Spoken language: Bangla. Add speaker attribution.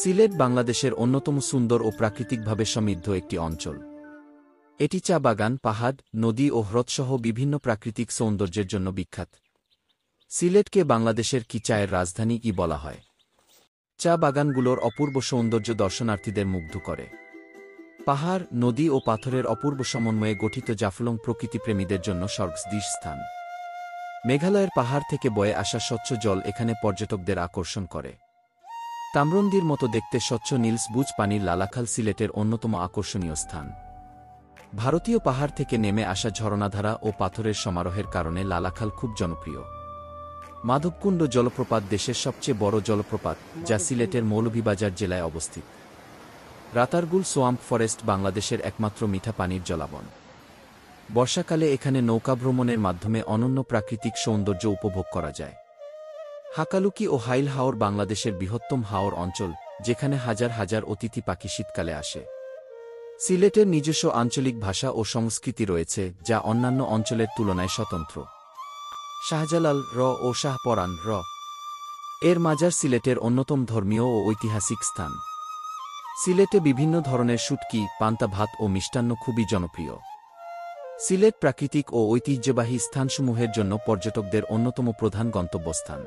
Speaker 1: সিলেট বাংলাদেশের অন্যতম সুন্দর ও প্রাকৃতিকভাবে সমৃদ্ধ একটি অঞ্চল। এটি চা বাগান, পাহাড়, নদী ও হ্রদসহ বিভিন্ন প্রাকৃতিক সৌন্দর্যের জন্য বিখ্যাত। সিলেটকে বাংলাদেশের কি চায়ের রাজধানী কি বলা হয়। চা বাগানগুলোর অপূর্ব সৌন্দর্য দর্শনার্থীদের মুগ্ধ করে। পাহাড়, নদী ও পাথরের অপূর্ব সমন্বয়ে গঠিত জাফলং প্রকৃতিপ্রেমীদের জন্য স্বর্গসদৃশ স্থান। মেঘালয়ের পাহাড় থেকে বয়ে আসা স্বচ্ছ জল এখানে পর্যটকদের আকর্ষণ করে। তামরন্দির মতো দেখতে স্বচ্ছ নীল সবুজ পানির লালাখাল সিলেটের অন্যতম আকর্ষণীয় স্থান। ভারতীয় পাহাড় থেকে নেমে আসা ঝরনাধারা ও পাথরের সমারোহের কারণে লালাখাল খুব জনপ্রিয়। মাধবকুণ্ড জলপ্রপাত দেশের সবচেয়ে বড় জলপ্রপাত, যা সিলেটের মৌলভীবাজার জেলায় অবস্থিত। রাতারগুল সোয়াম্প ফরেস্ট বাংলাদেশের একমাত্র মিঠা পানির জলাবন। বর্ষাকালে এখানে নৌকা ভ্রমণের মাধ্যমে অনন্য প্রাকৃতিক সৌন্দর্য উপভোগ করা যায়। হাকালুকি ও হাইল হাওর বাংলাদেশের বৃহত্তম হাওর অঞ্চল, যেখানে হাজার হাজার অতিথি পাখি শীতকালে আসে। সিলেটের নিজস্ব আঞ্চলিক ভাষা ও সংস্কৃতি রয়েছে, যা অন্যান্য অঞ্চলের তুলনায় স্বতন্ত্র। শাহজালাল ও শাহপরান এর মাজার সিলেটের অন্যতম ধর্মীয় ও ঐতিহাসিক স্থান। সিলেটে বিভিন্ন ধরনের শুটকি, পান্তা ভাত ও মিষ্টান্ন খুবই জনপ্রিয়। সিলেট প্রাকৃতিক ও ঐতিহ্যবাহী স্থানসমূহের জন্য পর্যটকদের অন্যতম প্রধান গন্তব্যস্থান।